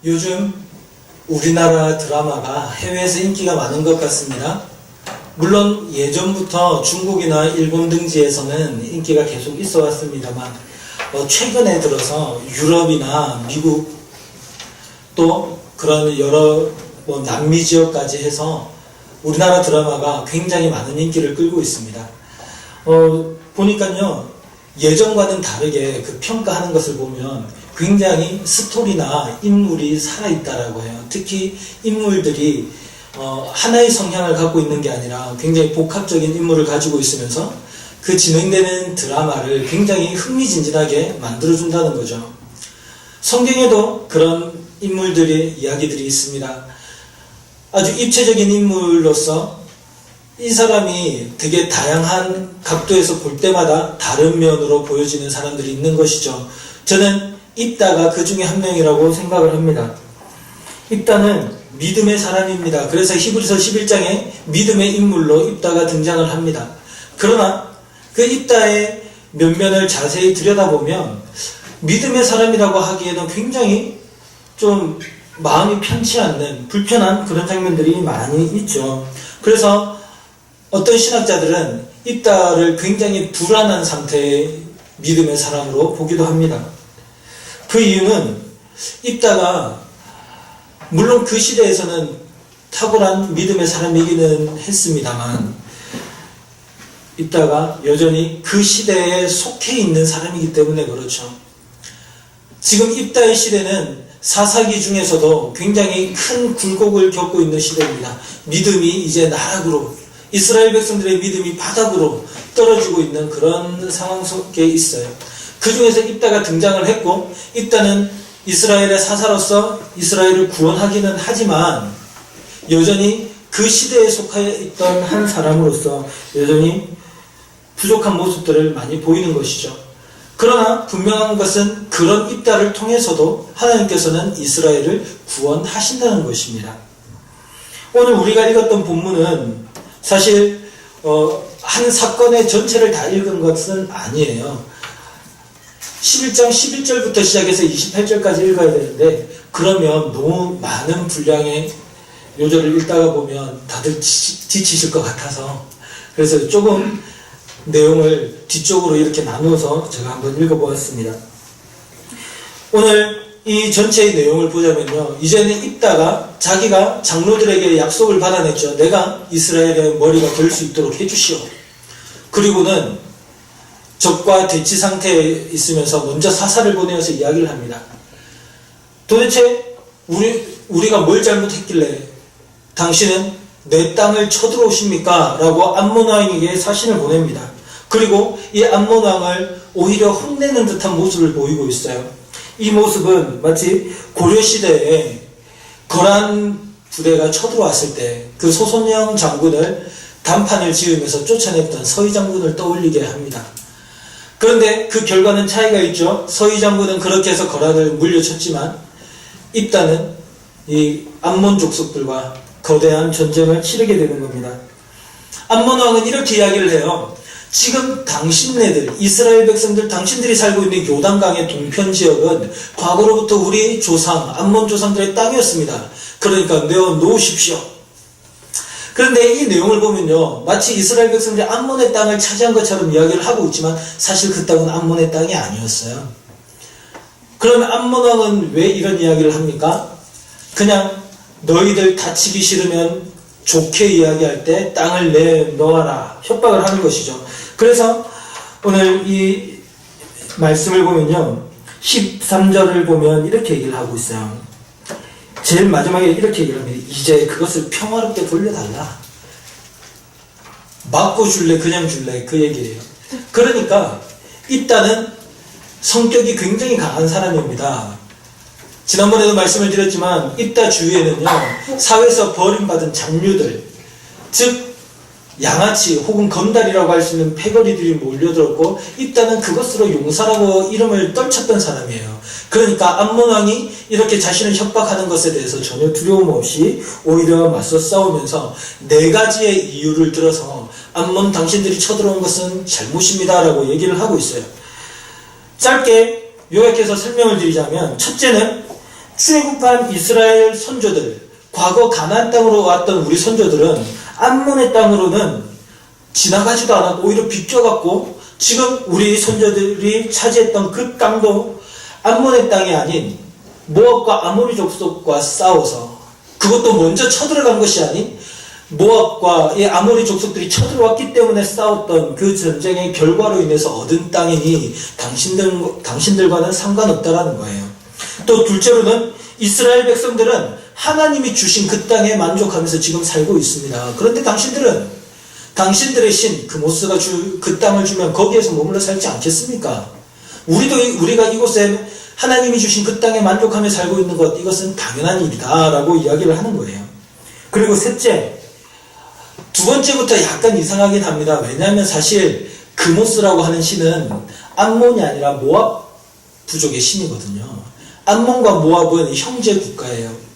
요즘 우리나라 드라마가 해외에서 인기가 많은 것 같습니다. 물론 예전부터 중국이나 일본 등지에서는 인기가 계속 있어 왔습니다만 최근에 들어서 유럽이나 미국 또 그런 여러 남미 지역까지 해서 우리나라 드라마가 굉장히 많은 인기를 끌고 있습니다. 보니까요, 예전과는 다르게 그 평가하는 것을 보면 굉장히 스토리나 인물이 살아있다라고 해요. 특히 인물들이 하나의 성향을 갖고 있는 게 아니라 굉장히 복합적인 인물을 가지고 있으면서 그 진행되는 드라마를 굉장히 흥미진진하게 만들어준다는 거죠. 성경에도 그런 인물들의 이야기들이 있습니다. 아주 입체적인 인물로서 이 사람이 되게 다양한 각도에서 볼 때마다 다른 면으로 보여지는 사람들이 있는 것이죠. 저는 입다가 그 중에 한 명이라고 생각을 합니다. 입다는 믿음의 사람입니다. 그래서 히브리서 11장에 믿음의 인물로 입다가 등장을 합니다. 그러나 그 입다의 면면을 자세히 들여다보면 믿음의 사람이라고 하기에는 굉장히 좀 마음이 편치 않는 불편한 그런 장면들이 많이 있죠. 그래서 어떤 신학자들은 입다를 굉장히 불안한 상태의 믿음의 사람으로 보기도 합니다. 그 이유는 입다가 물론 그 시대에서는 탁월한 믿음의 사람이기는 했습니다만 입다가 여전히 그 시대에 속해 있는 사람이기 때문에 그렇죠. 지금 입다의 시대는 사사기 중에서도 굉장히 큰 굴곡을 겪고 있는 시대입니다. 믿음이 이제 나락으로, 이스라엘 백성들의 믿음이 바닥으로 떨어지고 있는 그런 상황 속에 있어요. 그 중에서 입다가 등장을 했고, 입다는 이스라엘의 사사로서 이스라엘을 구원하기는 하지만 여전히 그 시대에 속해 있던 한 사람으로서 여전히 부족한 모습들을 많이 보이는 것이죠. 그러나 분명한 것은 그런 입다를 통해서도 하나님께서는 이스라엘을 구원하신다는 것입니다. 오늘 우리가 읽었던 본문은 사실 한 사건의 전체를 다 읽은 것은 아니에요. 11장 11절부터 시작해서 28절까지 읽어야 되는데 그러면 너무 많은 분량의 요절을 읽다가 보면 다들 지치실 것 같아서 그래서 조금 내용을 뒤쪽으로 이렇게 나누어서 제가 한번 읽어보았습니다. 오늘 이 전체의 내용을 보자면요, 이제는 입다가 자기가 장로들에게 약속을 받아냈죠. 내가 이스라엘의 머리가 될 수 있도록 해주시오. 그리고는 적과 대치 상태에 있으면서 먼저 사사를 보내어서 이야기를 합니다. 도대체 우리가 뭘 잘못했길래 당신은 내 땅을 쳐들어오십니까? 라고 암몬 왕에게 사신을 보냅니다. 그리고 이 암몬 왕을 오히려 혼내는 듯한 모습을 보이고 있어요. 이 모습은 마치 고려시대에 거란 부대가 쳐들어왔을 때 그 소손영 장군을 단판을 지으면서 쫓아냈던 서희 장군을 떠올리게 합니다. 그런데 그 결과는 차이가 있죠. 서희 장군은 그렇게 해서 거란을 물려쳤지만 입다는 이 암몬 족속들과 거대한 전쟁을 치르게 되는 겁니다. 암몬 왕은 이렇게 이야기를 해요. 지금 당신네들, 이스라엘 백성들, 당신들이 살고 있는 요단강의 동편 지역은 과거로부터 우리 조상, 암몬 조상들의 땅이었습니다. 그러니까 내어 놓으십시오. 그런데 이 내용을 보면요, 마치 이스라엘 백성들이 암몬의 땅을 차지한 것처럼 이야기를 하고 있지만 사실 그 땅은 암몬의 땅이 아니었어요. 그러면 암몬 왕은 왜 이런 이야기를 합니까? 그냥 너희들 다치기 싫으면 좋게 이야기할 때 땅을 내놓아라 협박을 하는 것이죠. 그래서 오늘 이 말씀을 보면요, 13절을 보면 이렇게 얘기를 하고 있어요. 제일 마지막에 이렇게 얘기를 합니다. 이제 그것을 평화롭게 돌려달라. 맞고 줄래 그냥 줄래 그 얘기예요. 그러니까 입다는 성격이 굉장히 강한 사람입니다. 지난번에도 말씀을 드렸지만 입다 주위에는요, 사회에서 버림받은 잔류들, 즉 양아치 혹은 건달이라고 할 수 있는 패거리들이 몰려들었고 입다는 그것으로 용사라고 이름을 떨쳤던 사람이에요. 그러니까 암몬 왕이 이렇게 자신을 협박하는 것에 대해서 전혀 두려움 없이 오히려 맞서 싸우면서 네 가지의 이유를 들어서 암몬 당신들이 쳐들어온 것은 잘못입니다 라고 얘기를 하고 있어요. 짧게 요약해서 설명을 드리자면, 첫째는 출애굽한 이스라엘 선조들, 과거 가나안 땅으로 왔던 우리 선조들은 암몬의 땅으로는 지나가지도 않았고 오히려 비껴갔고, 지금 우리 선조들이 차지했던 그 땅도 암몬의 땅이 아닌 모압과 아모리 족속과 싸워서, 그것도 먼저 쳐들어간 것이 아닌 모압과 이 아모리 족속들이 쳐들어왔기 때문에 싸웠던 그 전쟁의 결과로 인해서 얻은 땅이니 당신들과는 상관없다라는 거예요. 또 둘째로는 이스라엘 백성들은 하나님이 주신 그 땅에 만족하면서 지금 살고 있습니다. 그런데 당신들은 당신들의 신 그모스가 그 땅을 주면 거기에서 머물러 살지 않겠습니까? 우리가 이곳에 하나님이 주신 그 땅에 만족하며 살고 있는 것, 이것은 당연한 일이다 라고 이야기를 하는 거예요. 그리고 셋째, 두 번째부터 약간 이상하긴 합니다. 왜냐하면 사실 그모스라고 하는 신은 암몬이 아니라 모압 부족의 신이거든요. 암몬과 모압은 형제 국가예요.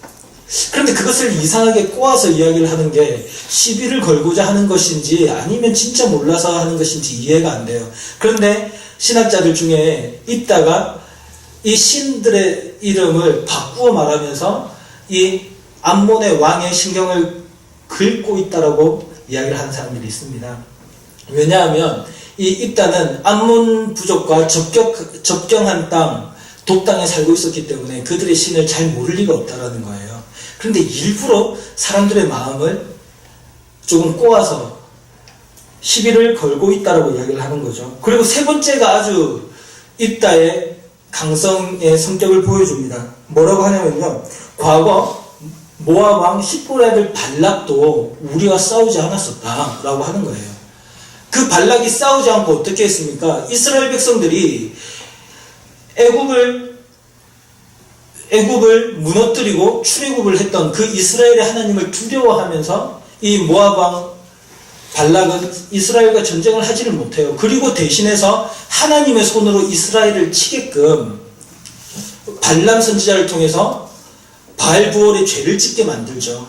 그런데 그것을 이상하게 꼬아서 이야기를 하는 게 시비를 걸고자 하는 것인지 아니면 진짜 몰라서 하는 것인지 이해가 안 돼요. 그런데 신학자들 중에 있다가 이 신들의 이름을 바꾸어 말하면서 이 암몬의 왕의 신경을 긁고 있다라고 이야기를 하는 사람들이 있습니다. 왜냐하면 이 입다는 암몬 부족과 접경한 땅, 독땅에 살고 있었기 때문에 그들의 신을 잘 모를 리가 없다라는 거예요. 그런데 일부러 사람들의 마음을 조금 꼬아서 시비를 걸고 있다라고 이야기를 하는 거죠. 그리고 세 번째가 아주 입다의 강성의 성격을 보여줍니다. 뭐라고 하냐면요, 과거 모압 왕 십볼의 아들 발락도 우리와 싸우지 않았었다라고 하는 거예요. 그 발락이 싸우지 않고 어떻게 했습니까? 이스라엘 백성들이 애굽을 무너뜨리고 출애굽을 했던 그 이스라엘의 하나님을 두려워하면서 이 모압 왕 발락은 이스라엘과 전쟁을 하지를 못해요. 그리고 대신해서 하나님의 손으로 이스라엘을 치게끔 발람 선지자를 통해서 바알부올의 죄를 짓게 만들죠.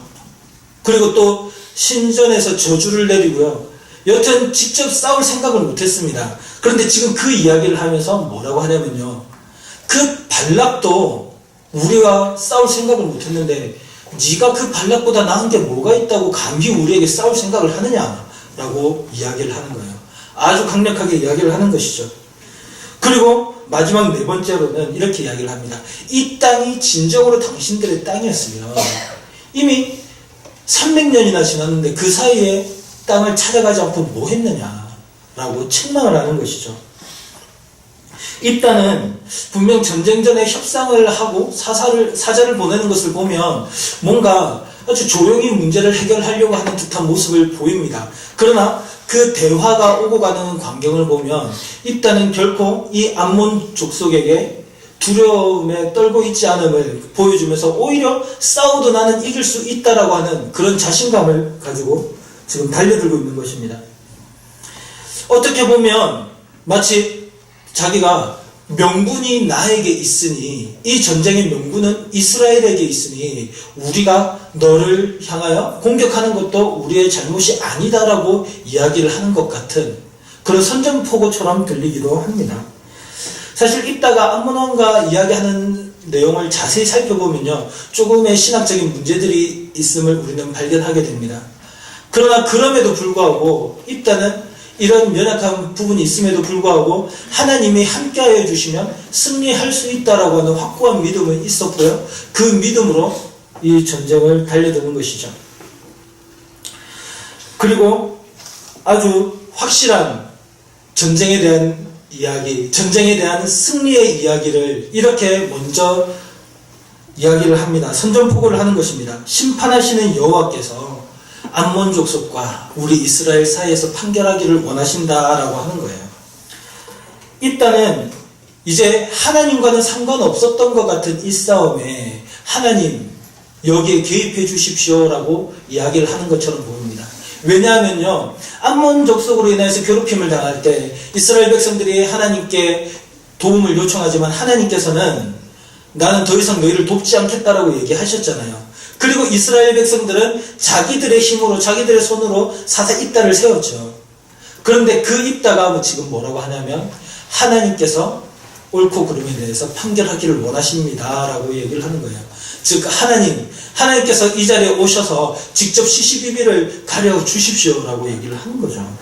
그리고 또 신전에서 저주를 내리고요. 여튼 직접 싸울 생각을 못했습니다. 그런데 지금 그 이야기를 하면서 뭐라고 하냐면요, 그 발락도 우리와 싸울 생각을 못했는데 네가 그 발락보다 나은 게 뭐가 있다고 감히 우리에게 싸울 생각을 하느냐라고 이야기를 하는 거예요. 아주 강력하게 이야기를 하는 것이죠. 그리고 마지막 네 번째로는 이렇게 이야기를 합니다. 이 땅이 진정으로 당신들의 땅이었으면 이미 300년이나 지났는데 그 사이에 땅을 찾아가지 않고 뭐 했느냐라고 책망을 하는 것이죠. 이 땅은 분명 전쟁 전에 협상을 하고 사자를 보내는 것을 보면 뭔가 아주 조용히 문제를 해결하려고 하는 듯한 모습을 보입니다. 그러나 그 대화가 오고 가는 광경을 보면 이 땅은 결코 이 암몬 족속에게 두려움에 떨고 있지 않음을 보여주면서 오히려 싸워도 나는 이길 수 있다라고 하는 그런 자신감을 가지고 지금 달려들고 있는 것입니다. 어떻게 보면 마치 자기가 명분이 나에게 있으니, 이 전쟁의 명분은 이스라엘에게 있으니 우리가 너를 향하여 공격하는 것도 우리의 잘못이 아니다라고 이야기를 하는 것 같은 그런 선전포고처럼 들리기도 합니다. 사실 이따가 암몬 왕과 이야기하는 내용을 자세히 살펴보면요, 조금의 신학적인 문제들이 있음을 우리는 발견하게 됩니다. 그러나 그럼에도 불구하고 입다는 이런 연약한 부분이 있음에도 불구하고 하나님이 함께하여 주시면 승리할 수 있다라고 하는 확고한 믿음은 있었고요. 그 믿음으로 이 전쟁을 달려드는 것이죠. 그리고 아주 확실한 전쟁에 대한 이야기, 전쟁에 대한 승리의 이야기를 이렇게 먼저 이야기를 합니다. 선전포고를 하는 것입니다. 심판하시는 여호와께서 암몬 족속과 우리 이스라엘 사이에서 판결하기를 원하신다라고 하는 거예요. 일단은 이제 하나님과는 상관없었던 것 같은 이 싸움에 하나님 여기에 개입해 주십시오라고 이야기를 하는 것처럼 보입니다. 왜냐하면요, 암몬 족속으로 인해서 괴롭힘을 당할 때 이스라엘 백성들이 하나님께 도움을 요청하지만 하나님께서는 나는 더 이상 너희를 돕지 않겠다라고 얘기하셨잖아요. 그리고 이스라엘 백성들은 자기들의 힘으로, 자기들의 손으로 사사 입다를 세웠죠. 그런데 그 입다가 지금 뭐라고 하냐면 하나님께서 옳고 그름에 대해서 판결하기를 원하십니다 라고 얘기를 하는 거예요. 즉 하나님께서 이 자리에 오셔서 직접 시시비비를 가려 주십시오 라고 얘기를 하는 거죠.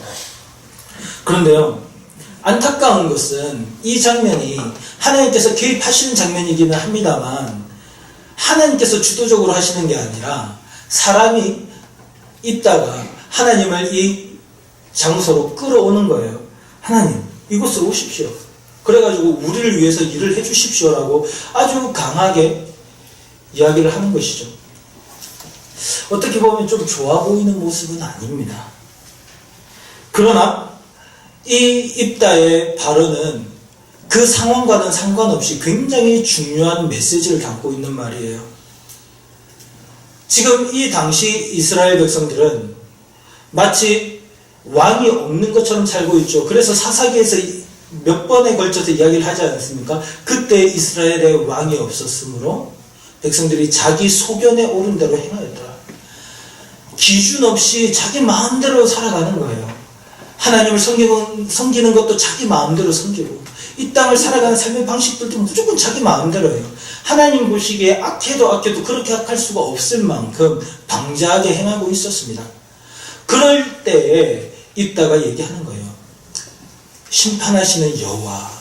그런데요, 안타까운 것은 이 장면이 하나님께서 개입하시는 장면이기는 합니다만 하나님께서 주도적으로 하시는 게 아니라 사람이 있다가 하나님을 이 장소로 끌어오는 거예요. 하나님, 이곳으로 오십시오. 그래가지고 우리를 위해서 일을 해주십시오라고 아주 강하게 이야기를 하는 것이죠. 어떻게 보면 좀 좋아 보이는 모습은 아닙니다. 그러나 이 입다의 발언은 그 상황과는 상관없이 굉장히 중요한 메시지를 담고 있는 말이에요. 지금 이 당시 이스라엘 백성들은 마치 왕이 없는 것처럼 살고 있죠. 그래서 사사기에서 몇 번에 걸쳐서 이야기를 하지 않았습니까? 그때 이스라엘에 왕이 없었으므로 백성들이 자기 소견에 오른 대로 행하였더라. 기준 없이 자기 마음대로 살아가는 거예요. 하나님을 섬기는 것도 자기 마음대로 섬기고 이 땅을 살아가는 삶의 방식들도 무조건 자기 마음대로예요. 하나님 보시기에 악해도 그렇게 악할 수가 없을 만큼 방자하게 행하고 있었습니다. 그럴 때에 입다가 얘기하는 거예요. 심판하시는 여호와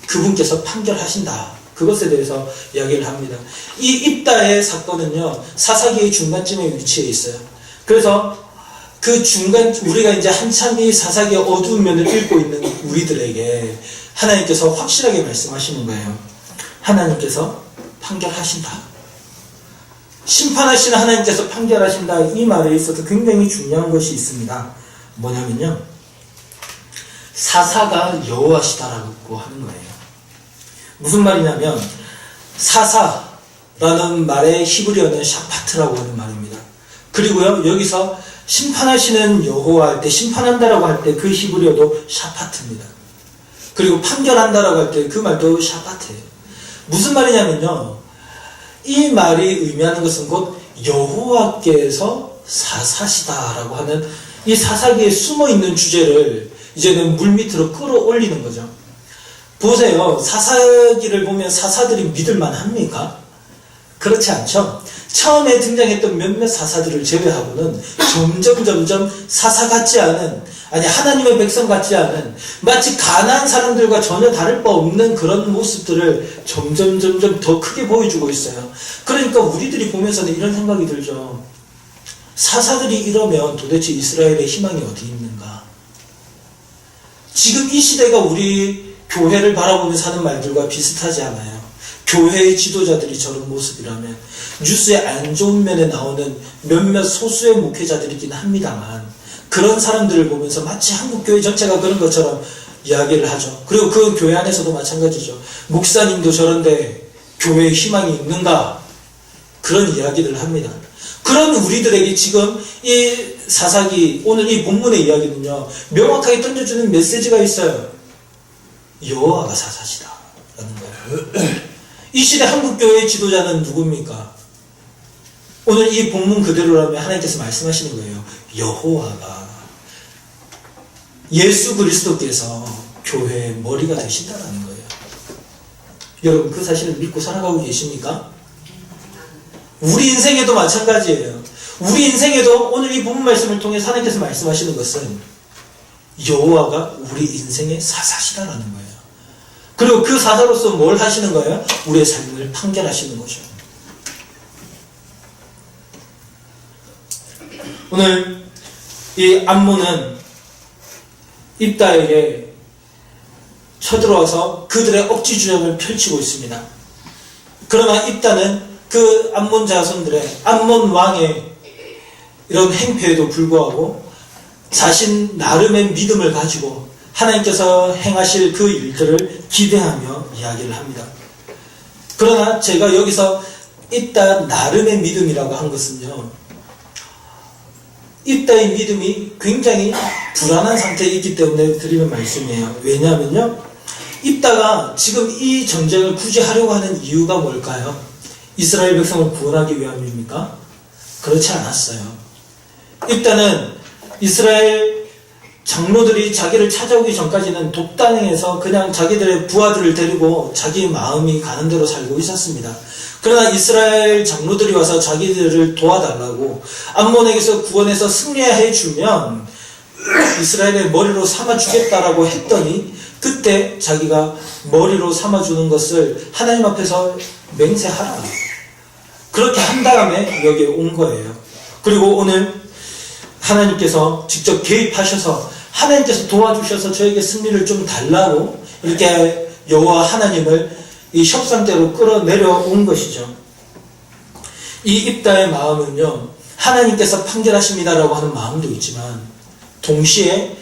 그분께서 판결하신다. 그것에 대해서 이야기를 합니다. 이 입다의 사건은요, 사사기의 중간쯤에 위치해 있어요. 그래서 그 중간, 우리가 이제 한참 이 사사기의 어두운 면을 읽고 있는 우리들에게 하나님께서 확실하게 말씀하시는 거예요. 하나님께서 판결하신다. 심판하시는 하나님께서 판결하신다. 이 말에 있어서 굉장히 중요한 것이 있습니다. 뭐냐면요, 사사가 여호와시다라고 하는 거예요. 무슨 말이냐면 사사라는 말의 히브리어는 샤파트라고 하는 말입니다. 그리고요, 여기서 심판하시는 여호와 할 때, 심판한다라고 할 때 그 히브리어도 샤파트입니다. 그리고 판결한다라고 할 때 그 말도 샤파트예요. 무슨 말이냐면요, 이 말이 의미하는 것은 곧 여호와께서 사사시다라고 하는 이 사사기에 숨어있는 주제를 이제는 물밑으로 끌어올리는 거죠. 보세요. 사사기를 보면 사사들이 믿을만 합니까? 그렇지 않죠. 처음에 등장했던 몇몇 사사들을 제외하고는 점점 사사 같지 않은, 아니 하나님의 백성 같지 않은, 마치 가난한 사람들과 전혀 다를 바 없는 그런 모습들을 점점 더 크게 보여주고 있어요. 그러니까 우리들이 보면서는 이런 생각이 들죠. 사사들이 이러면 도대체 이스라엘의 희망이 어디 있는가? 지금 이 시대가 우리 교회를 바라보면서 하는 말들과 비슷하지 않아요? 교회의 지도자들이 저런 모습이라면, 뉴스에 안 좋은 면에 나오는 몇몇 소수의 목회자들이긴 합니다만, 그런 사람들을 보면서 마치 한국교회 전체가 그런 것처럼 이야기를 하죠. 그리고 그 교회 안에서도 마찬가지죠. 목사님도 저런데 교회에 희망이 있는가? 그런 이야기를 합니다. 그런 우리들에게 지금 이 사사기, 오늘 이 본문의 이야기는요, 명확하게 던져주는 메시지가 있어요. 여호와가 사사시다 라는 거예요. 이 시대 한국교회의 지도자는 누굽니까? 오늘 이 본문 그대로라면 하나님께서 말씀하시는 거예요. 여호와가, 예수 그리스도께서 교회의 머리가 되신다라는 거예요. 여러분, 그 사실을 믿고 살아가고 계십니까? 우리 인생에도 마찬가지예요. 우리 인생에도 오늘 이 본문 말씀을 통해서 하나님께서 말씀하시는 것은 여호와가 우리 인생의 사사시다라는 거예요. 그리고 그 사사로서 뭘 하시는 거예요? 우리의 삶을 판결하시는 거죠. 오늘 이 암몬은 입다에게 쳐들어와서 그들의 억지 주장을 펼치고 있습니다. 그러나 입다는 그 암몬 자손들의, 암몬 왕의 이런 행패에도 불구하고 자신 나름의 믿음을 가지고 하나님께서 행하실 그 일들을 기대하며 이야기를 합니다. 그러나 제가 여기서 입다 나름의 믿음이라고 한 것은요, 입다의 믿음이 굉장히 불안한 상태에 있기 때문에 드리는 말씀이에요. 왜냐하면요, 입다가 지금 이 전쟁을 굳이 하려고 하는 이유가 뭘까요? 이스라엘 백성을 구원하기 위함입니까? 그렇지 않았어요. 입다는 이스라엘 장로들이 자기를 찾아오기 전까지는 독단행해서 그냥 자기들의 부하들을 데리고 자기 마음이 가는 대로 살고 있었습니다. 그러나 이스라엘 장로들이 와서 자기들을 도와달라고 암몬에게서 구원해서 승리해 주면 이스라엘의 머리로 삼아주겠다라고 했더니 그때 자기가 머리로 삼아주는 것을 하나님 앞에서 맹세하라. 그렇게 한 다음에 여기에 온 거예요. 그리고 오늘 하나님께서 직접 개입하셔서 하나님께서 도와주셔서 저에게 승리를 좀 달라고 이렇게 여호와 하나님을 이 협상대로 끌어내려 온 것이죠. 이 입다의 마음은요, 하나님께서 판결하십니다라고 하는 마음도 있지만 동시에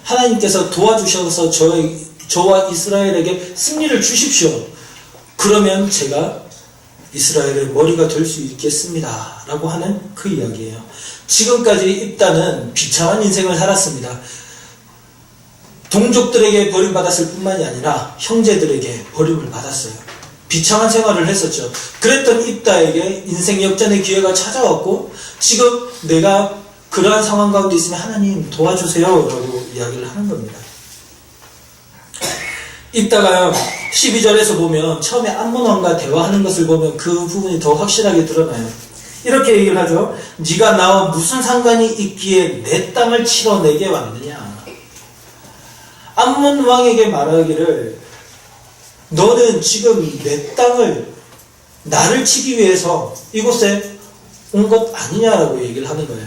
하나님께서 도와주셔서 저와 이스라엘에게 승리를 주십시오. 그러면 제가 이스라엘의 머리가 될 수 있겠습니다 라고 하는 그 이야기예요. 지금까지 입다는 비참한 인생을 살았습니다. 동족들에게 버림받았을 뿐만이 아니라 형제들에게 버림을 받았어요. 비참한 생활을 했었죠. 그랬던 입다에게 인생 역전의 기회가 찾아왔고 지금 내가 그러한 상황 가운데 있으면 하나님 도와주세요 라고 이야기를 하는 겁니다. 입다가요 12절에서 보면 처음에 암몬 왕과 대화하는 것을 보면 그 부분이 더 확실하게 드러나요. 이렇게 얘기를 하죠. 네가 나와 무슨 상관이 있기에 내 땅을 치러 내게 왔느냐. 암몬 왕에게 말하기를 너는 지금 내 땅을 나를 치기 위해서 이곳에 온 것 아니냐라고 얘기를 하는 거예요.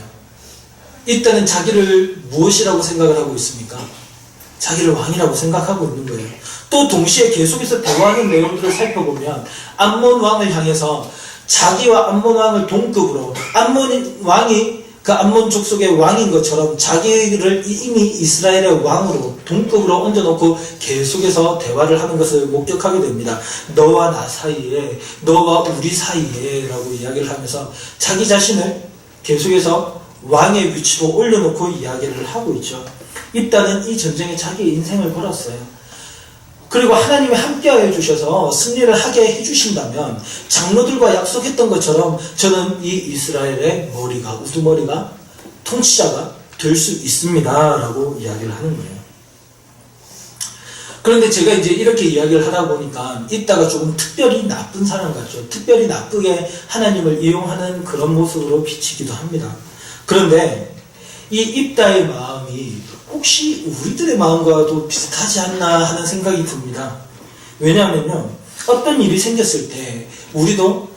이때는 자기를 무엇이라고 생각을 하고 있습니까? 자기를 왕이라고 생각하고 있는 거예요. 또 동시에 계속해서 대화하는 내용들을 살펴보면 암몬 왕을 향해서 자기와 암몬 왕을 동급으로 암몬 왕이 그 암몬 족속의 왕인 것처럼 자기를 이미 이스라엘의 왕으로 동급으로 얹어놓고 계속해서 대화를 하는 것을 목격하게 됩니다. 너와 나 사이에, 너와 우리 사이에 라고 이야기를 하면서 자기 자신을 계속해서 왕의 위치로 올려놓고 이야기를 하고 있죠. 입다는 이 전쟁에 자기의 인생을 걸었어요. 그리고 하나님이 함께하여 주셔서 승리를 하게 해주신다면 장로들과 약속했던 것처럼 저는 이 이스라엘의 머리가, 우두머리가, 통치자가 될 수 있습니다 라고 이야기를 하는 거예요. 그런데 제가 이제 이렇게 이야기를 하다 보니까 입다가 조금 특별히 나쁜 사람 같죠. 특별히 나쁘게 하나님을 이용하는 그런 모습으로 비치기도 합니다. 그런데 이 입다의 마음이 혹시 우리들의 마음과도 비슷하지 않나 하는 생각이 듭니다. 왜냐하면요, 어떤 일이 생겼을 때 우리도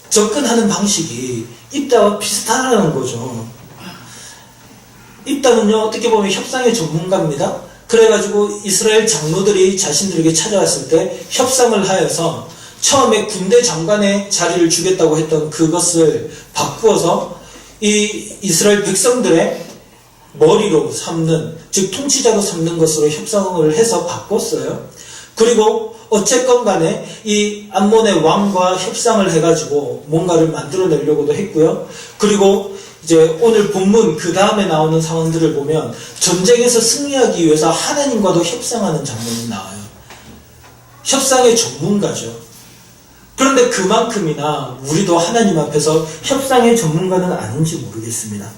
접근하는 방식이 입다와 비슷하다는 거죠. 입다는요, 어떻게 보면 협상의 전문가입니다. 그래가지고 이스라엘 장로들이 자신들에게 찾아왔을 때 협상을 하여서 처음에 군대 장관의 자리를 주겠다고 했던 그것을 바꾸어서 이 이스라엘 백성들의 머리로 삼는, 즉 통치자로 삼는 것으로 협상을 해서 바꿨어요. 그리고 어쨌건 간에 이 암몬의 왕과 협상을 해가지고 뭔가를 만들어내려고도 했고요. 그리고 이제 오늘 본문 그 다음에 나오는 상황들을 보면 전쟁에서 승리하기 위해서 하나님과도 협상하는 장면이 나와요. 협상의 전문가죠. 그런데 그만큼이나 우리도 하나님 앞에서 협상의 전문가는 아닌지 모르겠습니다.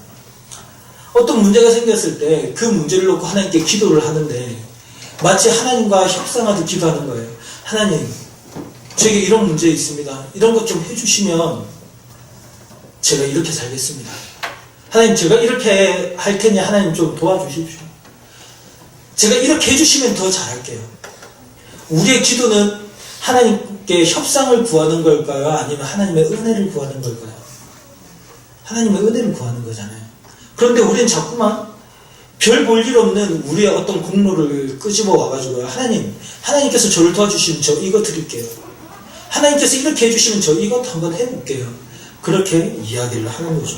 어떤 문제가 생겼을 때 그 문제를 놓고 하나님께 기도를 하는데 마치 하나님과 협상하듯 기도하는 거예요. 하나님, 저에게 이런 문제 있습니다. 이런 것 좀 해주시면 제가 이렇게 살겠습니다. 하나님, 제가 이렇게 할 테니 하나님 좀 도와주십시오. 제가 이렇게 해주시면 더 잘할게요. 우리의 기도는 하나님께 협상을 구하는 걸까요? 아니면 하나님의 은혜를 구하는 걸까요? 하나님의 은혜를 구하는 거잖아요. 그런데 우리는 자꾸만 별 볼 일 없는 우리의 어떤 공로를 끄집어 와가지고요. 하나님께서 저를 도와주시면 저 이거 드릴게요. 하나님께서 이렇게 해주시면 저 이것도 한번 해볼게요. 그렇게 이야기를 하는 거죠.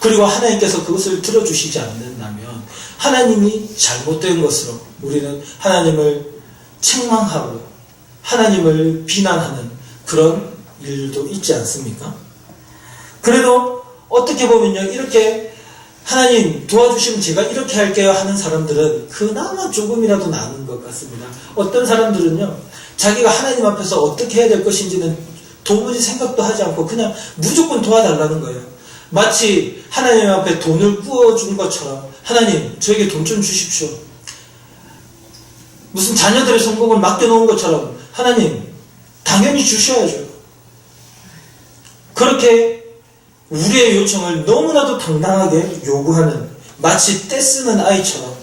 그리고 하나님께서 그것을 들어주시지 않는다면 하나님이 잘못된 것으로 우리는 하나님을 책망하고 하나님을 비난하는 그런 일도 있지 않습니까? 그래도 어떻게 보면요, 이렇게 하나님 도와주시면 제가 이렇게 할게요 하는 사람들은 그나마 조금이라도 나은 것 같습니다. 어떤 사람들은요, 자기가 하나님 앞에서 어떻게 해야 될 것인지는 도무지 생각도 하지 않고 그냥 무조건 도와달라는 거예요. 마치 하나님 앞에 돈을 구워준 것처럼 하나님 저에게 돈 좀 주십시오. 무슨 자녀들의 성공을 맡겨놓은 것처럼 하나님 당연히 주셔야죠. 그렇게 우리의 요청을 너무나도 당당하게 요구하는 마치 떼쓰는 아이처럼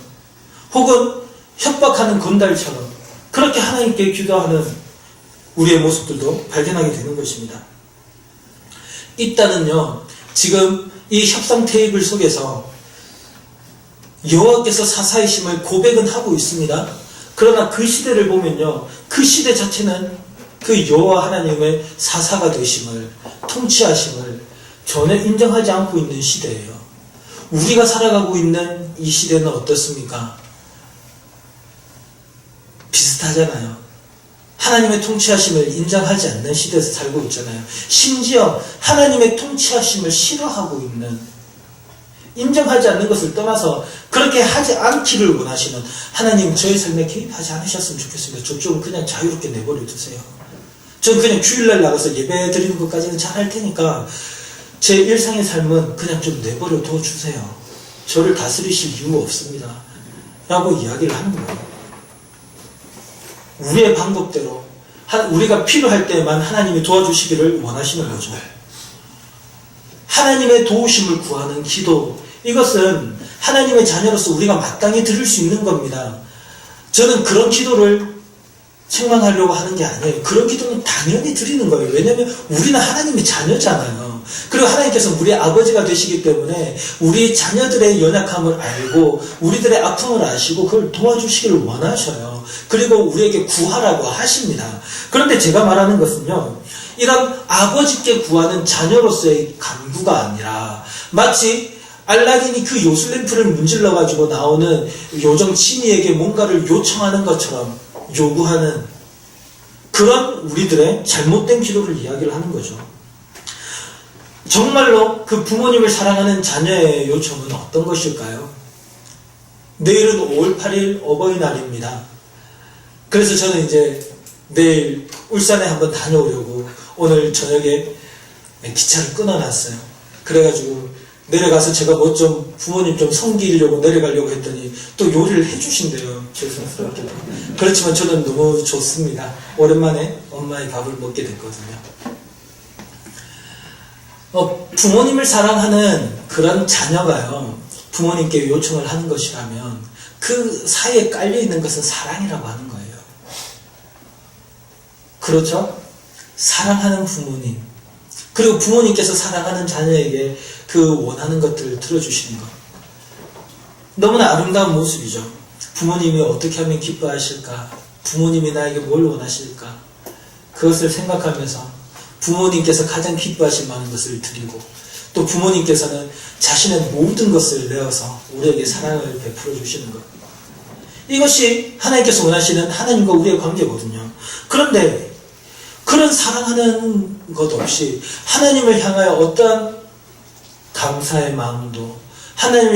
혹은 협박하는 건달처럼 그렇게 하나님께 기도하는 우리의 모습들도 발견하게 되는 것입니다. 이따는요, 지금 이 협상 테이블 속에서 여호와께서 사사이심을 고백은 하고 있습니다. 그러나 그 시대를 보면요, 그 시대 자체는 그 여호와 하나님의 사사가 되심을, 통치하심을 전혀 인정하지 않고 있는 시대예요. 우리가 살아가고 있는 이 시대는 어떻습니까? 비슷하잖아요. 하나님의 통치하심을 인정하지 않는 시대에서 살고 있잖아요. 심지어 하나님의 통치하심을 싫어하고 있는, 인정하지 않는 것을 떠나서 그렇게 하지 않기를 원하시는, 하나님 저의 삶에 개입하지 않으셨으면 좋겠습니다. 저쪽은 그냥 자유롭게 내버려 두세요. 전 그냥 주일날 나가서 예배 드리는 것까지는 잘 할 테니까 제 일상의 삶은 그냥 좀 내버려 둬 주세요. 저를 다스리실 이유 없습니다. 라고 이야기를 하는 거예요. 우리의 방법대로 우리가 필요할 때만 하나님이 도와주시기를 원하시는 거죠. 하나님의 도우심을 구하는 기도, 이것은 하나님의 자녀로서 우리가 마땅히 드릴 수 있는 겁니다. 저는 그런 기도를 책망하려고 하는 게 아니에요. 그런 기도는 당연히 드리는 거예요. 왜냐하면 우리는 하나님의 자녀잖아요. 그리고 하나님께서 우리의 아버지가 되시기 때문에 우리 자녀들의 연약함을 알고 우리들의 아픔을 아시고 그걸 도와주시기를 원하셔요. 그리고 우리에게 구하라고 하십니다. 그런데 제가 말하는 것은요, 이런 아버지께 구하는 자녀로서의 간구가 아니라 마치 알라딘이 그 요술램프를 문질러 가지고 나오는 요정 치니에게 뭔가를 요청하는 것처럼 요구하는 그런 우리들의 잘못된 기도를 이야기를 하는 거죠. 정말로 그 부모님을 사랑하는 자녀의 요청은 어떤 것일까요? 내일은 5월 8일 어버이날입니다. 그래서 저는 이제 내일 울산에 한번 다녀오려고 오늘 저녁에 기차를 끊어놨어요. 그래가지고 내려가서 제가 뭐 좀 부모님 좀 섬기려고 내려가려고 했더니 또 요리를 해주신대요. 죄송스럽게도. 그렇지만 저는 너무 좋습니다. 오랜만에 엄마의 밥을 먹게 됐거든요. 부모님을 사랑하는 그런 자녀가요, 부모님께 요청을 하는 것이라면 그 사이에 깔려있는 것은 사랑이라고 하는 거예요. 그렇죠? 사랑하는 부모님, 그리고 부모님께서 사랑하는 자녀에게 그 원하는 것들을 들어주시는 것, 너무나 아름다운 모습이죠. 부모님이 어떻게 하면 기뻐하실까? 부모님이 나에게 뭘 원하실까? 그것을 생각하면서 부모님께서 가장 기뻐하실 만한 것을 드리고, 또 부모님께서는 자신의 모든 것을 내어서 우리에게 사랑을 베풀어 주시는 것, 이것이 하나님께서 원하시는 하나님과 우리의 관계거든요. 그런데 그런 사랑하는 것 없이 하나님을 향하여 어떠한 감사의 마음도, 하나님을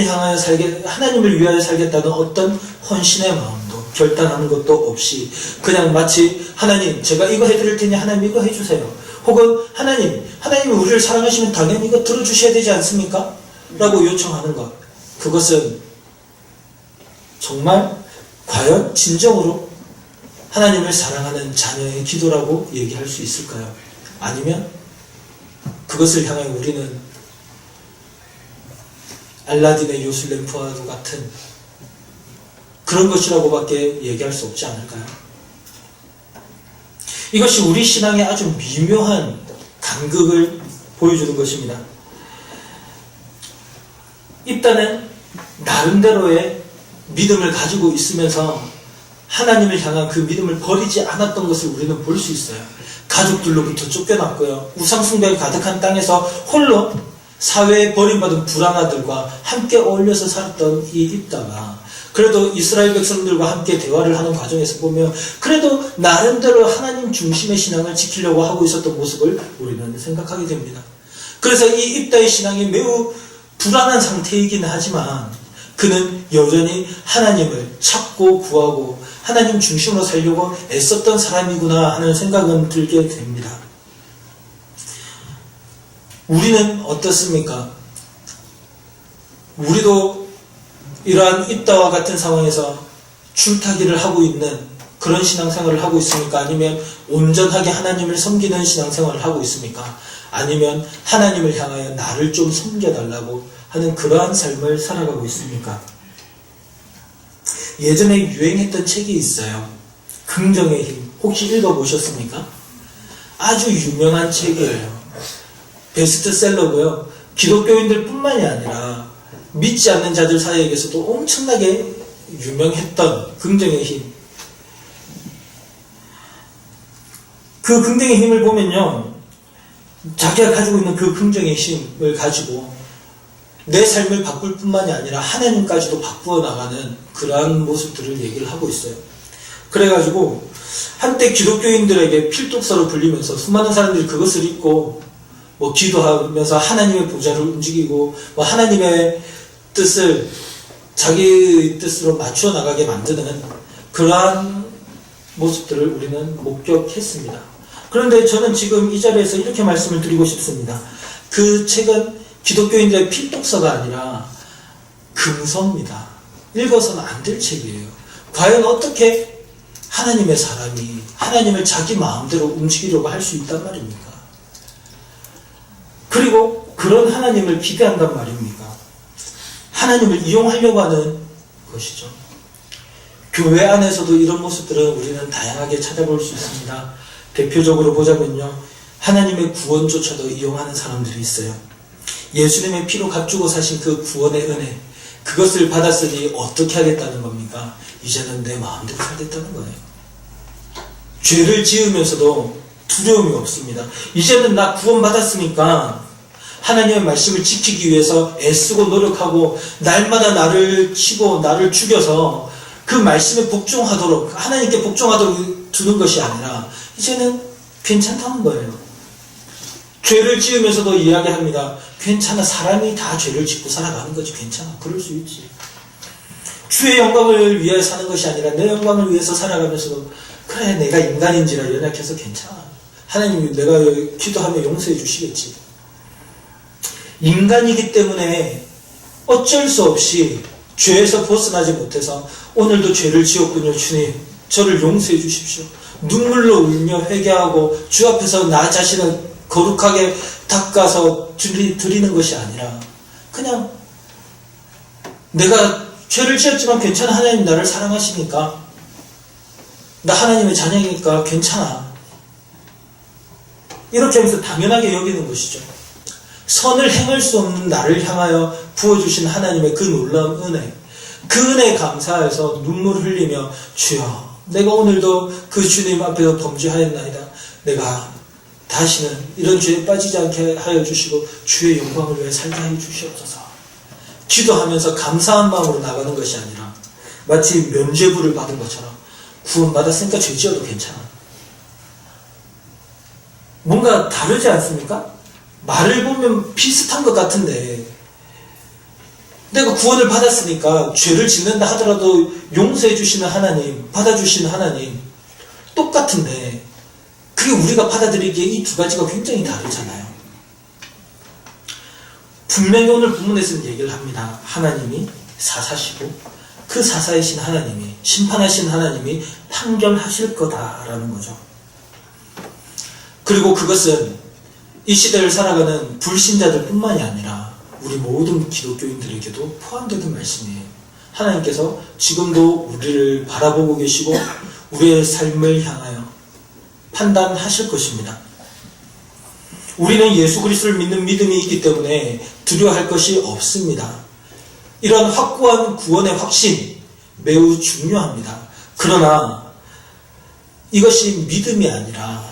위하여 살겠다는 어떤 헌신의 마음도, 결단하는 것도 없이 그냥 마치 하나님 제가 이거 해드릴 테니 하나님 이거 해주세요, 혹은 하나님이 우리를 사랑하시면 당연히 이거 들어주셔야 되지 않습니까? 라고 요청하는 것, 그것은 정말 과연 진정으로 하나님을 사랑하는 자녀의 기도라고 얘기할 수 있을까요? 아니면 그것을 향해 우리는 알라딘의 요술램프와도 같은 그런 것이라고밖에 얘기할 수 없지 않을까요? 이것이 우리 신앙의 아주 미묘한 간극을 보여주는 것입니다. 입다는 나름대로의 믿음을 가지고 있으면서 하나님을 향한 그 믿음을 버리지 않았던 것을 우리는 볼 수 있어요. 가족들로부터 쫓겨났고요, 우상숭배가 가득한 땅에서 홀로 사회에 버림받은 불안아들과 함께 어울려서 살았던 이 입다가 그래도 이스라엘 백성들과 함께 대화를 하는 과정에서 보면 그래도 나름대로 하나님 중심의 신앙을 지키려고 하고 있었던 모습을 우리는 생각하게 됩니다. 그래서 이 입다의 신앙이 매우 불안한 상태이긴 하지만 그는 여전히 하나님을 찾고 구하고 하나님 중심으로 살려고 애썼던 사람이구나 하는 생각은 들게 됩니다. 우리는 어떻습니까? 우리도 이러한 입다와 같은 상황에서 줄타기를 하고 있는 그런 신앙생활을 하고 있습니까? 아니면 온전하게 하나님을 섬기는 신앙생활을 하고 있습니까? 아니면 하나님을 향하여 나를 좀 섬겨달라고 하는 그러한 삶을 살아가고 있습니까? 예전에 유행했던 책이 있어요. 긍정의 힘. 혹시 읽어보셨습니까? 아주 유명한 책이에요. 베스트셀러고요. 기독교인들 뿐만이 아니라 믿지 않는 자들 사이에서도 엄청나게 유명했던 긍정의 힘. 그 긍정의 힘을 보면요, 자기가 가지고 있는 그 긍정의 힘을 가지고 내 삶을 바꿀 뿐만이 아니라 하나님까지도 바꾸어 나가는 그러한 모습들을 얘기를 하고 있어요. 그래가지고 한때 기독교인들에게 필독서로 불리면서 수많은 사람들이 그것을 읽고 뭐 기도하면서 하나님의 보좌를 움직이고 뭐 하나님의 뜻을 자기 뜻으로 맞춰 나가게 만드는 그러한 모습들을 우리는 목격했습니다. 그런데 저는 지금 이 자리에서 이렇게 말씀을 드리고 싶습니다. 그 책은 기독교인들의 필독서가 아니라 금서입니다. 읽어서는 안 될 책이에요. 과연 어떻게 하나님의 사람이 하나님을 자기 마음대로 움직이려고 할 수 있단 말입니까? 그리고 그런 하나님을 기대한단 말입니까? 하나님을 이용하려고 하는 것이죠. 교회 안에서도 이런 모습들은 우리는 다양하게 찾아볼 수 있습니다. 대표적으로 보자면요, 하나님의 구원조차도 이용하는 사람들이 있어요. 예수님의 피로 값주고 사신 그 구원의 은혜, 그것을 받았으니 어떻게 하겠다는 겁니까? 이제는 내 마음대로 살겠다는 거예요. 죄를 지으면서도 두려움이 없습니다. 이제는 나 구원받았으니까 하나님의 말씀을 지키기 위해서 애쓰고 노력하고 날마다 나를 치고 나를 죽여서 그 말씀에 복종하도록, 하나님께 복종하도록 두는 것이 아니라 이제는 괜찮다는 거예요. 죄를 지으면서도 이야기합니다. 괜찮아. 사람이 다 죄를 짓고 살아가는 거지. 괜찮아. 그럴 수 있지. 주의 영광을 위해 사는 것이 아니라 내 영광을 위해서 살아가면서도 그래, 내가 인간인지라 연약해서 괜찮아. 하나님이 내가 기도하면 용서해 주시겠지. 인간이기 때문에 어쩔 수 없이 죄에서 벗어나지 못해서 오늘도 죄를 지었군요. 주님, 저를 용서해 주십시오. 눈물로 울며 회개하고 주 앞에서 나 자신을 거룩하게 닦아서 드리는 것이 아니라 그냥 내가 죄를 지었지만 괜찮아. 하나님 나를 사랑하시니까, 나 하나님의 자녀이니까 괜찮아. 이렇게 하면서 당연하게 여기는 것이죠. 선을 행할 수 없는 나를 향하여 부어주신 하나님의 그 놀라운 은혜, 그 은혜에 감사해서 눈물을 흘리며 주여, 내가 오늘도 그 주님 앞에서 범죄하였나이다. 내가 다시는 이런 죄에 빠지지 않게 하여 주시고 주의 영광을 위해 살게 하여 주시옵소서. 기도하면서 감사한 마음으로 나가는 것이 아니라 마치 면죄부를 받은 것처럼 구원받았으니까 죄 지어도 괜찮아. 뭔가 다르지 않습니까? 말을 보면 비슷한 것 같은데, 내가 구원을 받았으니까 죄를 짓는다 하더라도 용서해 주시는 하나님, 받아주시는 하나님 똑같은데, 그게 우리가 받아들이기에 이 두 가지가 굉장히 다르잖아요. 분명히 오늘 본문에서는 얘기를 합니다. 하나님이 사사시고 그 사사이신 하나님이, 심판하신 하나님이 판결하실 거다라는 거죠. 그리고 그것은 이 시대를 살아가는 불신자들 뿐만이 아니라 우리 모든 기독교인들에게도 포함되는 말씀이에요. 하나님께서 지금도 우리를 바라보고 계시고 우리의 삶을 향하여 판단하실 것입니다. 우리는 예수 그리스도를 믿는 믿음이 있기 때문에 두려워할 것이 없습니다. 이런 확고한 구원의 확신 매우 중요합니다. 그러나 이것이 믿음이 아니라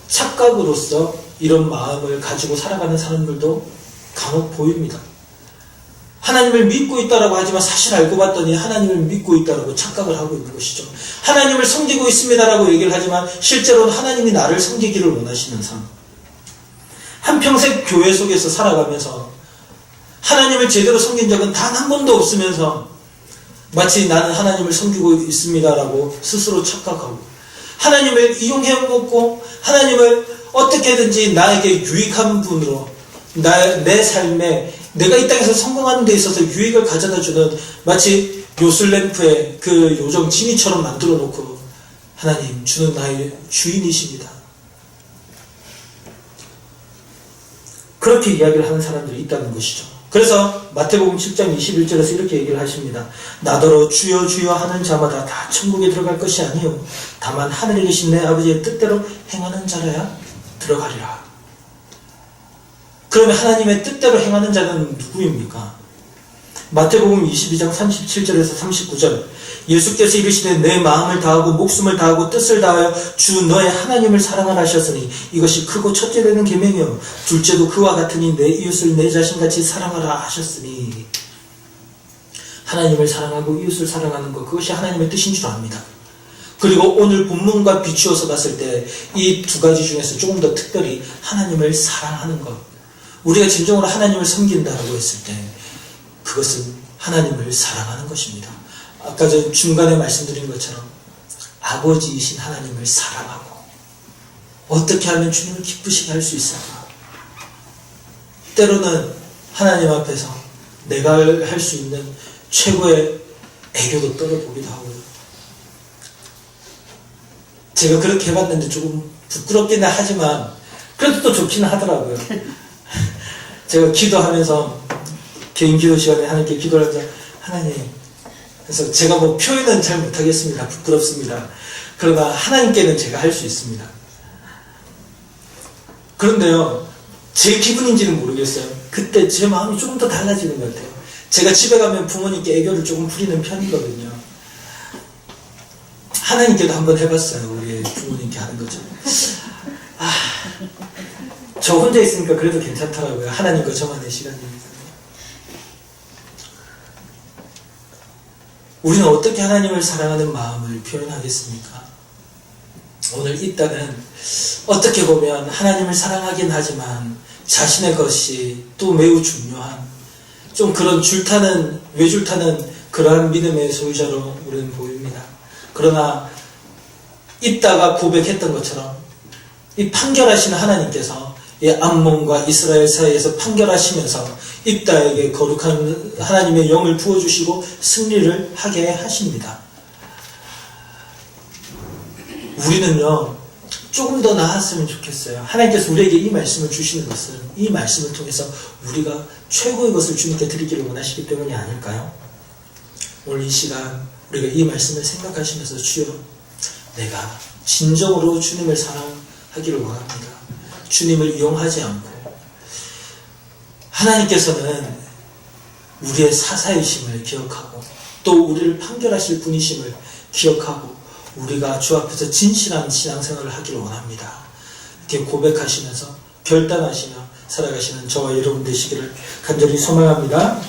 착각으로서 이런 마음을 가지고 살아가는 사람들도 간혹 보입니다. 하나님을 믿고 있다라고 하지만 사실 알고 봤더니 하나님을 믿고 있다라고 착각을 하고 있는 것이죠. 하나님을 섬기고 있습니다라고 얘기를 하지만 실제로는 하나님이 나를 섬기기를 원하시는 삶. 한평생 교회 속에서 살아가면서 하나님을 제대로 섬긴 적은 단 한 번도 없으면서 마치 나는 하나님을 섬기고 있습니다라고 스스로 착각하고 하나님을 이용해 먹고 하나님을 어떻게든지 나에게 유익한 분으로 내 삶에 내가 이 땅에서 성공하는 데 있어서 유익을 가져다주는 마치 요술램프의 그 요정 지니처럼 만들어 놓고 하나님 주는 나의 주인이십니다. 그렇게 이야기를 하는 사람들이 있다는 것이죠. 그래서 마태복음 7장 21절에서 이렇게 얘기를 하십니다. 나더러 주여 주여 하는 자마다 다 천국에 들어갈 것이 아니요 다만 하늘에 계신 내 아버지의 뜻대로 행하는 자라야 들어가리라. 그러면 하나님의 뜻대로 행하는 자는 누구입니까? 마태복음 22장 37절에서 39절 예수께서 이르시되 내 마음을 다하고 목숨을 다하고 뜻을 다하여 주 너의 하나님을 사랑하라 하셨으니 이것이 크고 첫째 되는 계명이요 둘째도 그와 같으니 내 이웃을 내 자신같이 사랑하라 하셨으니 하나님을 사랑하고 이웃을 사랑하는 것 그것이 하나님의 뜻인 줄 압니다. 그리고 오늘 본문과 비추어서 봤을 때 이 두 가지 중에서 조금 더 특별히 하나님을 사랑하는 것 우리가 진정으로 하나님을 섬긴다라고 했을 때 그것은 하나님을 사랑하는 것입니다. 아까 전 중간에 말씀드린 것처럼 아버지이신 하나님을 사랑하고 어떻게 하면 주님을 기쁘시게 할 수 있을까? 때로는 하나님 앞에서 내가 할 수 있는 최고의 애교도 떨어보기도 하고요. 제가 그렇게 해봤는데 조금 부끄럽기는 하지만 그래도 또 좋기는 하더라고요. 제가 기도하면서 개인 기도 시간에 하나님께 기도를 하면서 하나님 그래서 제가 뭐 표현은 잘 못하겠습니다. 부끄럽습니다. 그러나 하나님께는 제가 할 수 있습니다. 그런데요 제 기분인지는 모르겠어요. 그때 제 마음이 조금 더 달라지는 것 같아요. 제가 집에 가면 부모님께 애교를 조금 부리는 편이거든요. 하나님께도 한번 해봤어요. 우리 부모님께 하는 것처럼. 저 혼자 있으니까 그래도 괜찮더라고요. 하나님과 저만의 시간이니까. 우리는 어떻게 하나님을 사랑하는 마음을 표현하겠습니까? 오늘 이 땅은 어떻게 보면 하나님을 사랑하긴 하지만 자신의 것이 또 매우 중요한 좀 그런 외줄타는 그러한 믿음의 소유자로 우리는 보입니다. 그러나 입다가 고백했던 것처럼 이 판결하시는 하나님께서 이 암몬과 이스라엘 사이에서 판결하시면서 입다에게 거룩한 하나님의 영을 부어주시고 승리를 하게 하십니다. 우리는요 조금 더 나았으면 좋겠어요. 하나님께서 우리에게 이 말씀을 주시는 것은 이 말씀을 통해서 우리가 최고의 것을 주님께 드리기를 원하시기 때문이 아닐까요? 오늘 이 시간 우리가 이 말씀을 생각하시면서 주여 내가 진정으로 주님을 사랑하기를 원합니다. 주님을 이용하지 않고 하나님께서는 우리의 사사이심을 기억하고 또 우리를 판결하실 분이심을 기억하고 우리가 주 앞에서 진실한 신앙생활을 하기를 원합니다. 이렇게 고백하시면서 결단하시며 살아가시는 저와 여러분 되시기를 간절히 소망합니다.